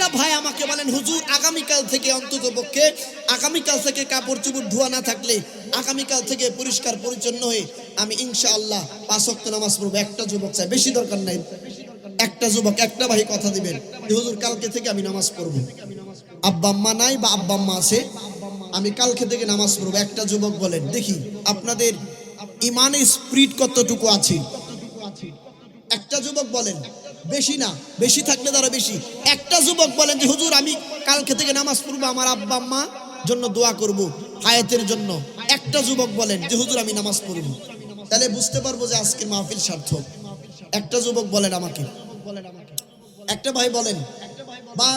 একটা ভাই আমাকে বলেন, হুজুর আগামীকাল থেকে অন্তত পক্ষে আগামীকাল থেকে কাপড় চোপড় ধোয়া না থাকলে আগামীকাল থেকে পরিষ্কার পরিচ্ছন্ন হয়ে আমি ইনশাআল্লাহ 5 ওয়াক্ত নামাজ পড়বো। একটা যুবক চাই, বেশি দরকার নাই, একটা যুবক একটা ভাই কথা দিবেন যে হুজুর কালকে থেকে আমি নামাজ পড়বো। আব্বা আম্মা নাই বা আব্বা আম্মা আছে, আমি কালকে থেকে নামাজ পড়বো। একটা যুবক বলেন দেখি আপনাদের ইমানের স্পিরিট কতটুকু আছে। একটা যুবক বলেন, বেশি না, বেশি থাকলে তারা বেশি। একটা যুবক বলেন যে হুজুর আমি কালকে থেকে নামাজ পড়বো, আমার আব্বা আম্মা জন্য দোয়া করব, হায়াতের জন্য। একটা যুবক বলেন যে হুজুর আমি নামাজ পড়বো। তাহলে বুঝতে পারবো যে আজকের মাহফিল সার্থক। একটা যুবক বলেন আমাকে, একটা ভাই বলেন, বা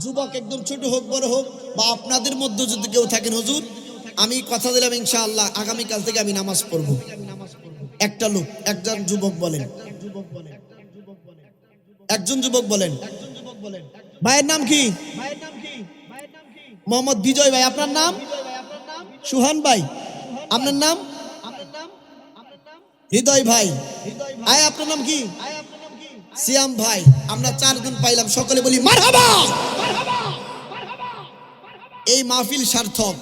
যুবক একদম ছোট হোক বড় হোক, বা আপনাদের মধ্যে যদি কেউ থাকেন হুজুর আমি কথা দিলাম ইনশাআল্লাহ আগামীকাল থেকে আমি নামাজ পড়বো। একটা লোক, একজন যুবক বলেন, একজন যুবক বলেন। ভাইয়ের নাম কি? মোহাম্মদ বিজয় ভাই। আপনার নাম? সুহান ভাই। আপনার নাম? হৃদয় ভাই। আয় আপনার নাম কি? সিয়াম ভাই। আমরা 4 জন পাইলাম, সকলে বলি মারহাবা। এই মাহফিল সার্থক।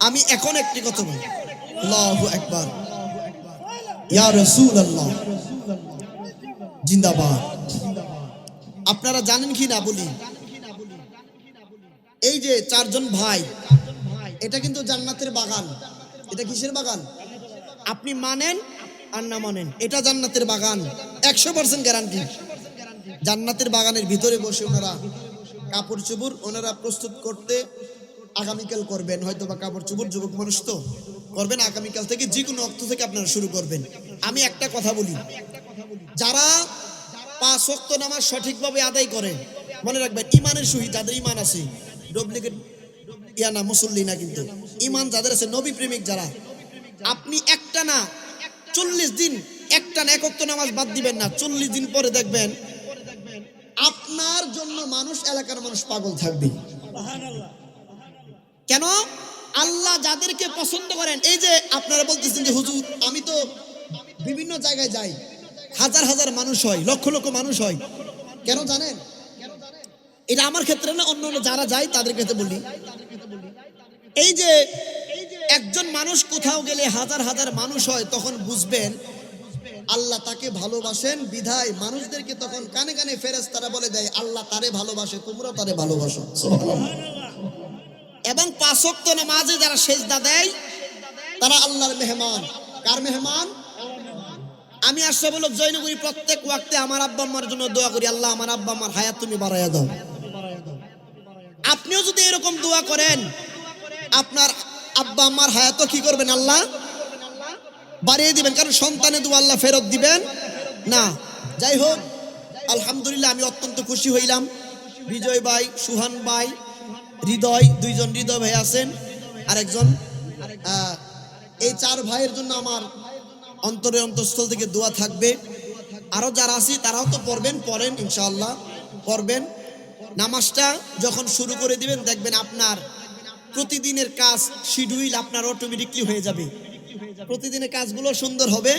আমি এখন একটি কথা বলি, আল্লাহু আকবার, ইয়া রাসূলুল্লাহ জিন্দাবাদ। আপনারা জানেন কি না বলি, এই যে 4 জন ভাই, এটা কিন্তু জান্নাতের বাগান। এটা কিসের বাগান? আপনি মানেন আর না মানেন, এটা জান্নাতের বাগান, 100% গ্যারান্টি। জান্নাতের বাগানের ভিতরে বসে ওনারা কাপড় চোপড় ওনারা প্রস্তুত করতে আগামীকাল করবেন, হয়তো বা কাপড় চোপড় যুবক মানুষ তো করবেন আগামীকাল থেকে, যে কোনো অক্ত থেকে আপনারা শুরু করবেন। আমি একটা কথা বলি, যারা 5 ওয়াক্ত নামাজ সঠিকভাবে আদায় করে, মনে রাখবেন ইমানের সহিত, যাদের ইমান আছে, ডুপ্লিকেট ইয়া না, মুসল্লি না, কিন্তু ইমান যাদের আছে, নবী প্রেমিক যারা, আপনি একটা না 40 দিন একটা না 1 ওয়াক্ত নামাজ বাদ দিবেন না, 40 দিন পরে দেখবেন আপনার জন্য মানুষ, এলাকার মানুষ পাগল থাকবে। কেন? আল্লাহ যাদেরকে পছন্দ করেন, এই যে আপনারা বলতেছেন যে হুজুর আমি তো বিভিন্ন জায়গায় যাই, হাজার হাজার মানুষ হয়, লক্ষ লক্ষ মানুষ হয়, কেন জানেন? এটা আমার ক্ষেত্রে না, অন্য অন্য যারা যায় তাদের ক্ষেত্রে বলি। এই যে একজন মানুষ কোথাও গেলে হাজার হাজার মানুষ হয়, তখন বুঝবেন আল্লাহ তাকে ভালোবাসেন, বিধায় মানুষদেরকে তখন কানে কানে ফেরেশতারা বলে দেয় আল্লাহ তারে ভালোবাসে, তোমরা তারে ভালোবাসো। এবং 5 ওয়াক্ত নামাজে যারা সেজদা দেয় তারা আল্লাহর মেহমান। কার মেহমান? আমি আশরাফুল হক জয়নগরী প্রত্যেক ওয়াক্তে আমার আব্বা আম্মার জন্য দোয়া করি, আল্লাহ আমার আব্বা আম্মার হায়াত তুমি বাড়াইয়া দাও। আপনিও যদি এরকম দোয়া করেন, আপনার আব্বা আম্মার হায়াতও কি করবেন? আল্লাহ বাড়িয়ে দিবেন, কারণ সন্তানের দোয়া আল্লাহ ফেরত দিবেন না। যাই হোক, আলহামদুলিল্লাহ আমি অত্যন্ত খুশি হইলাম। বিজয় ভাই, সুহান ভাই, হৃদয়, 2 জন হৃদয় ভাই আছেন, আরেকজন, এই 4 ভাইয়ের জন্য আমার অন্তরে অন্তঃস্থল থেকে দোয়া থাকবে। আরো যারা আছি তারাও তো পড়েন ইনশাআল্লাহ, পড়বেন। নামাজটা যখন শুরু করে দিবেন দেখবেন আপনার প্রতিদিনের কাজ শিডিউল আপনার অটোমেটিকলি হয়ে যাবে, প্রতিদিনের কাজগুলো সুন্দর হবে।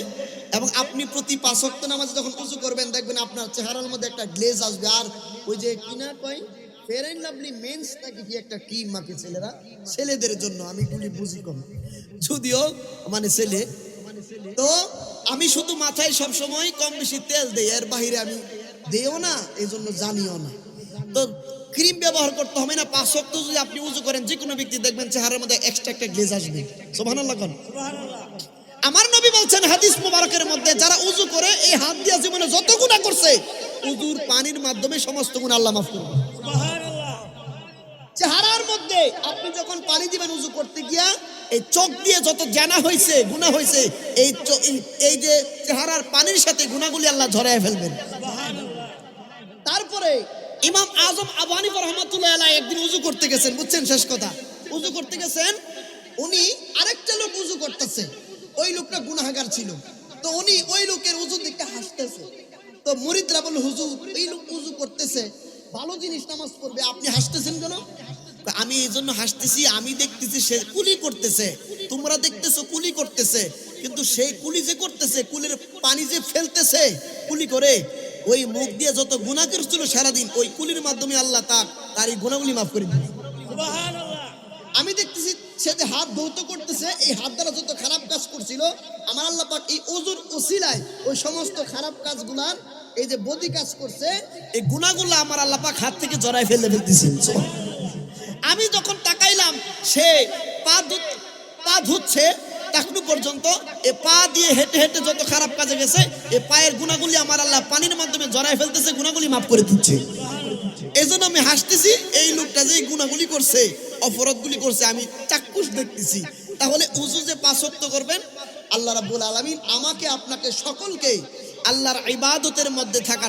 এবং আপনি প্রতি 5 ওয়াক্ত নামাজে যখন ওযু করবেন দেখবেন আপনার চেহারার মধ্যে একটা গ্লেজ আসবে। আর ওই যে কিনা কয় ফেয়ার এন্ড লাভলি মেন্স নাকি কি একটা ক্রিম মাখে ছেলেরা, ছেলেদের জন্য, আমি গুলি বুঝি কম, যদিও মানে ছেলে তো, আমি শুধু মাথায় সব সময় কম বেশি তেল দেই, এর বাইরে আমি দেও না, এই জন্য জানিও না। তো ক্রিম ব্যবহার করতে হবে না। 5 ওয়াক্ত যদি আপনি ওযু করেন, যে কোনো ব্যক্তি দেখবেন চেহারার মধ্যে এক্সট্রা একটা গ্লেজ আসবে। সুবহানাল্লাহ কোন। আমার নবী বলছেন হাদিস মুবারকের মধ্যে, যারা ওযু করে এই হাত দিয়ে জীবনে যত গুনাহ করছে ওযুর পানির মাধ্যমে সমস্ত গুনাহ আল্লাহ মাফ করবে। সুবহানাল্লাহ। চেহারার মধ্যে আপনি যখন পানি দিবেন ওযু করতে গিয়া, এই চোখ দিয়ে যত জানা হইছে, গুনাহ হইছে, এই যে চেহারার পানির সাথে গুনাহগুলি আল্লাহ ঝরায় ফেলবেন। সুবহানাল্লাহ। তারপরে ইমাম আজম আবু হানিফা রাহমাতুল্লাহ আলাইহি একদিন ওযু করতে গেছেন, বুঝছেন শেষ কথা, ওযু করতে গেছেন, উনি আরেকটা লোক ওযু করতেছে, ওই লোকটা গুনাহগার ছিল, তো উনি ওই লোকের ওযু দেখে হাসতেছে। তো মুরিদরা বলল হুজুর এই লোক ওযু করতেছে, ভালো জিনিস নামাজ পড়বে, আপনি হাসতেছেন কেন? আমি এই জন্য হাসতেছি, আমি দেখতেছি সে কুলি করতেছে, তোমরা দেখতেছো কুলি করতেছে, কিন্তু সেই কুলি যে করতেছে, কুলির পানি যে ফেলতেছে কুলি করে, ওই মুখ দিয়ে যত গুনাহ করেছিল সারাদিন ওই কুলির মাধ্যমে আল্লাহ তার এই গুনাহগুলি মাফ করে দিবে। আমি দেখতেছি সে যে হাত ধৌত করতেছে, এই হাত দ্বারা যত খারাপ কাজ করছিল আমার আল্লাহ পাক এই ওযুর ওসিলায় ওই সমস্ত খারাপ কাজগুলার এই যে বদি কাজ করছে এই গুনাহগুলো আমার আল্লাহ পাক হাত থেকে জড়ায় ফেলতেছেন। আমি যখন তাকাইলাম সে পা ধুচ্ছে তখনও পর্যন্ত এ পা দিয়ে হেঁটে হেঁটে যত খারাপ কাজে গেছে এই পায়ের গুনাহগুলি আমার আল্লাহ পানির মাধ্যমে জড়ায় ফেলতেছে, গুনাহগুলি মাফ করে দিচ্ছে। এজন্য আমি হাসতেছি, এই লোকটা যে গুনাহগুলি করছে অপরাধগুলি করছে আমি চাক্ষুষ দেখতেছি। তাহলে উযু যে 5 ওয়াক্ত করবেন, আল্লাহ রাব্বুল আলামিন আমাকে আপনাকে সকলকে আল্লাহর ইবাদতের মধ্যে থাকার